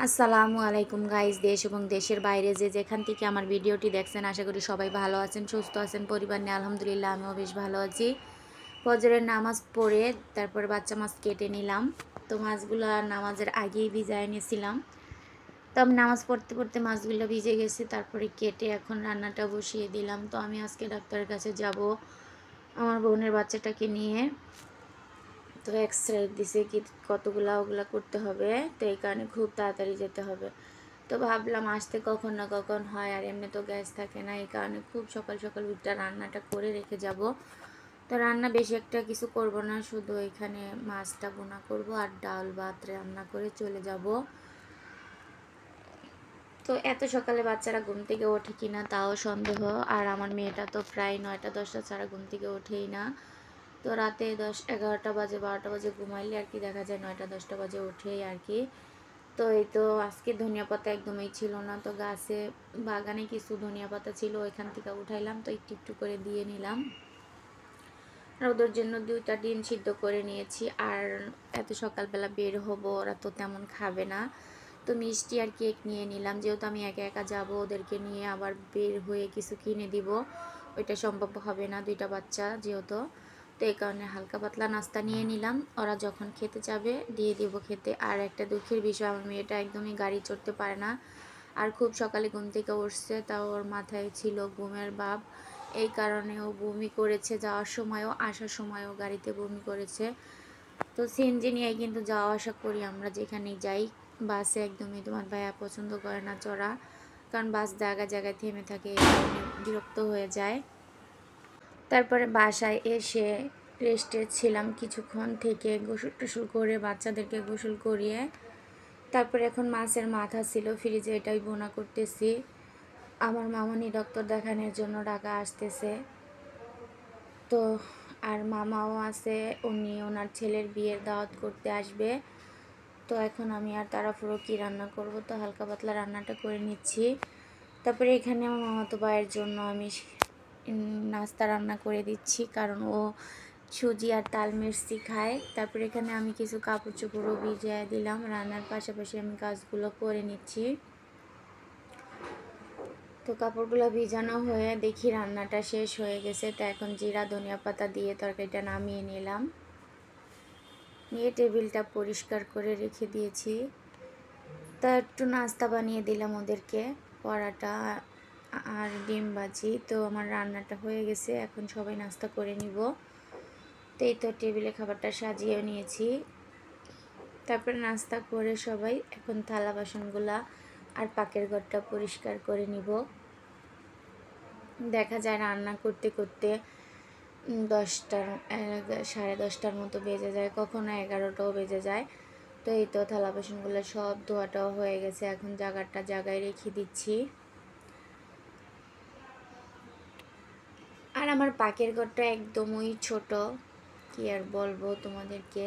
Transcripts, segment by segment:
আসসালামু আলাইকুম গাইস, দেশ এবং দেশের বাইরে যে যেখান থেকে আমার ভিডিওটি দেখছেন, আশা করি সবাই ভালো আছেন, সুস্থ আছেন, পরিবার নিয়ে আলহামদুলিল্লাহ আমিও বেশ ভালো আছি। ফজরের নামাজ পড়ে তারপরে বাচ্চা মাছ কেটে নিলাম। তো মাছগুলো নামাজের আগেই ভিজায় নিয়েছিলাম। তো আমি নামাজ পড়তে পড়তে মাছগুলো ভিজে গেছে, তারপরে কেটে এখন রান্নাটা বসিয়ে দিলাম। তো আমি আজকে ডাক্তারের কাছে যাব আমার বোনের বাচ্চাটাকে নিয়ে। তো এক্সরে দিছে কি কতগুলা ওগুলা করতে হবে, তো এই কারণে খুব তাড়াতাড়ি যেতে হবে। তো ভাবলাম আসতে কখন না কখন হয়, আর এমনি তো গ্যাস থাকে না, এই কারণে খুব সকাল সকাল উঠটা রান্নাটা করে রেখে যাব। তো রান্না বেশি একটা কিছু করব না, শুধু এখানে মাছটা বোনা করব আর ডাল ভাত রান্না করে চলে যাব। তো এত সকালে বাচ্চারা ঘুম থেকে ওঠে কিনা তাও সন্দেহ। আর আমার মেয়েটা তো প্রায় 9টা-10টা ছাড়া ঘুম থেকে ওঠেই না। তো রাতে 10-11টা বাজে 12টা বাজে ঘুমাইলে আর কি দেখা যায় 9টা-10টা বাজে ওঠেই আর কি। তো এই তো আজকে ধনিয়া পাতা একদমই ছিল না, তো গাছে বাগানে কিছু ধনিয়া পাতা ছিল, ওইখান থেকে উঠাইলাম, তো একটু একটু করে দিয়ে নিলাম। আর ওদের জন্য 2টা ডিম সিদ্ধ করে নিয়েছি। আর এত সকালবেলা বের হব, ওরা তো তেমন খাবে না, তো মিষ্টি আর কেক নিয়ে নিলাম, যেহেতু আমি একা একা যাব, ওদেরকে নিয়ে আবার বের হয়ে কিছু কিনে দিব ওইটা সম্ভব হবে না, 2টা বাচ্চা যেহেতু। তো এই কারণে হালকা পাতলা নাস্তা নিয়ে নিলাম, ওরা যখন খেতে যাবে দিয়ে দিব খেতে। আর একটা দুঃখের বিষয়, আমার মেয়েটা একদমই গাড়ি চড়তে পারে না, আর খুব সকালে ঘুম থেকে উঠছে, তাও ওর মাথায় ছিল ঘুমের ভাব, এই কারণে ও বমি করেছে, যাওয়ার সময়ও আসার সময়ও গাড়িতে বমি করেছে। তো সিএনজি নিয়ে কিন্তু যাওয়া আসা করি আমরা যেখানেই যাই। বাসে একদমই তোমার ভাইয়া পছন্দ করে না চড়া, কারণ বাস জায়গায় জায়গায় থেমে থাকে, এই কারণে বিরক্ত হয়ে যায়। তারপরে বাসায় এসে রেস্টে ছিলাম কিছুক্ষণ, থেকে গোসল টোসল করে বাচ্চাদেরকে গোসল করিয়ে তারপরে এখন মাছের মাথা ছিল ফ্রিজে, এটাই বোনা করতেছি। আমার মামনি ডক্টর দেখানোর জন্য ঢাকা আসতেছে, তো আর মামাও আছে, উনি ওনার ছেলের বিয়ের দাওয়াত করতে আসবে। তো এখন আমি আর তাড়াহুড়ো কী রান্না করব, তো হালকা পাতলা রান্নাটা করে নিচ্ছি। তারপরে এখানে আমার মামাতো ভাইয়ের জন্য আমি নাস্তা রান্না করে দিচ্ছি, কারণ ও সুজি আর তাল মির্চি খায়। তারপরে এখানে আমি কিছু কাপড় চোপড়ও ভিজিয়ে দিলাম, রান্নার পাশাপাশি আমি কাজগুলো করে নিচ্ছি। তো কাপড়গুলো ভিজানো হয়ে দেখি রান্নাটা শেষ হয়ে গেছে, তো এখন জিরা ধনিয়া পাতা দিয়ে তরকারিটা নামিয়ে নিলাম, নিয়ে টেবিলটা পরিষ্কার করে রেখে দিয়েছি। তা একটু নাস্তা বানিয়ে দিলাম ওদেরকে, পরাটা আর ডিম ভাজি। তো আমার রান্নাটা হয়ে গেছে, এখন সবাই নাস্তা করে নিব। তো এই তো টেবিলে খাবারটা সাজিয়ে নিয়েছি। তারপরে নাস্তা করে সবাই এখন থালা বাসনগুলা আর পাকের ঘরটা পরিষ্কার করে নিব। দেখা যায় রান্না করতে করতে 10টার 10:30টার মতো বেজে যায়, কখনো 11টাও বেজে যায়। তো এই তো থালা বাসনগুলো সব ধোয়াটাও হয়ে গেছে, এখন জায়গাটা জায়গায় রেখে দিচ্ছি। আর আমার পাকের ঘরটা একদমই ছোট, কি আর বলবো তোমাদেরকে।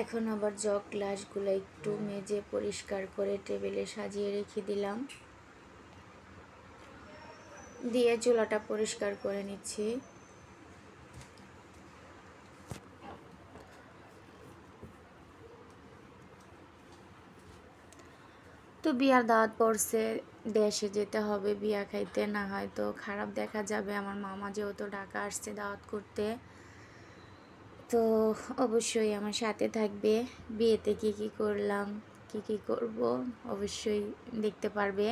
এখন আবার জগ গ্লাসগুলো একটু মেজে পরিষ্কার করে টেবিলে সাজিয়ে রেখে দিলাম, দিয়ে চুলাটা পরিষ্কার করে নিচ্ছি। তো বিয়ার দাওয়াত পড়ছে, দেশে যেতে হবে বিয়া খাইতে, না হয়তো খারাপ দেখা যাবে। আমার মামা যেহেতু ঢাকা আসছে দাওয়াত করতে, তো অবশ্যই আমার সাথে থাকবে। বিয়েতে কি কি করলাম, কি কি করব অবশ্যই দেখতে পারবে।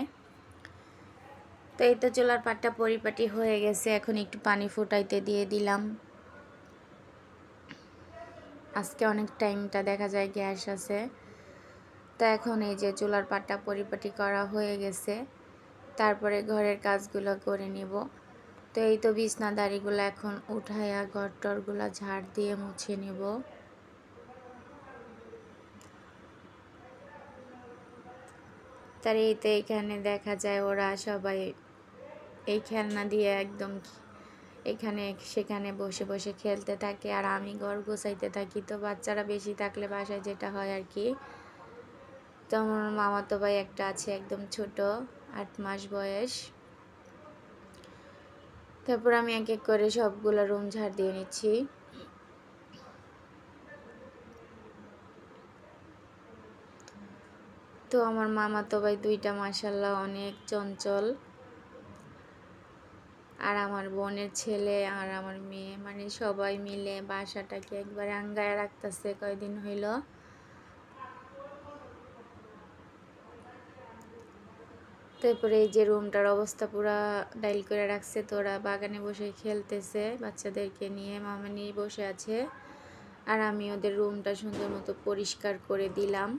তো এই তো চুলার পাটটা পরিপাটি হয়ে গেছে, এখন একটু পানি ফুটাইতে দিয়ে দিলাম। আজকে অনেক টাইমটা দেখা যায় গ্যাস আছে। তো এখন এই যে চুলার পাটটা পরিপাটি করা হয়ে গেছে, তারপরে ঘরের কাজগুলো করে নিব। তো এই তো বিছনাদারিগুলো এখন উঠাইয়া ঘর টরগুলো ঝাড় দিয়ে মুছে নেব। তার এই তো এখানে দেখা যায় ওরা সবাই এই খেলনা দিয়ে একদম এখানে সেখানে বসে বসে খেলতে থাকে, আর আমি ঘর গোছাইতে থাকি। তো বাচ্চারা বেশি থাকলে বাসায় যেটা হয় আর কি। তো আমার মামাতো ভাই একটা আছে একদম ছোট, 8 মাস বয়স। তারপর আমি এক এক করে সবগুলো রুম ঝাড় দিয়ে নিচ্ছি। তো আমার মামাতো ভাই দুইটা মাশাল্লাহ অনেক চঞ্চল, আর আমার বোনের ছেলে আর আমার মেয়ে মানে সবাই মিলে বাসাটাকে একবারে আঙ্গায় রাখতেছে কয়দিন হইল। তারপরে এই যে রুমটার অবস্থা পুরা ডাইল করে রাখছে, তোরা বাগানে বসে খেলতেছে বাচ্চাদেরকে নিয়ে, মামানি বসে আছে, আর আমি ওদের রুমটা সুন্দর মতো পরিষ্কার করে দিলাম।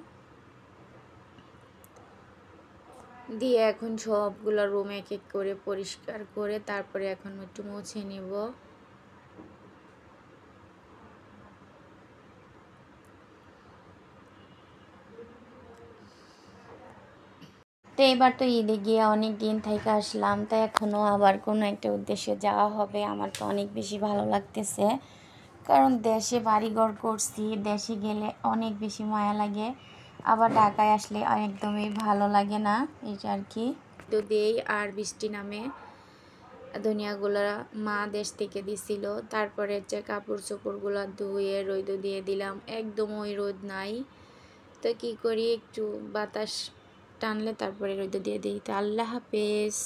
দিয়ে এখন সবগুলো রুম এক এক করে পরিষ্কার করে তারপরে এখন একটু মুছে নিব। তো এবার তো ঈদে গিয়ে অনেক দিন থেকে আসলাম, তাই এখনও আবার কোনো একটা উদ্দেশ্যে যাওয়া হবে। আমার তো অনেক বেশি ভালো লাগতেছে, কারণ দেশে বাড়িঘর করছি, দেশে গেলে অনেক বেশি মায়া লাগে, আবার ঢাকায় আসলে একদমই ভালো লাগে না, এটা আর কি। তো দেই আর বৃষ্টি নামে, ধনিয়াগুলো মা দেশ থেকে দিছিল, তারপরে যে কাপড় চোপড়গুলো ধুয়ে রোদ দিয়ে দিলাম, একদম ওই রোদ নাই। তো কি করি, একটু বাতাস টানলে তারপরে রোদ দিয়ে দিই। তো আল্লাহ হাফেজ।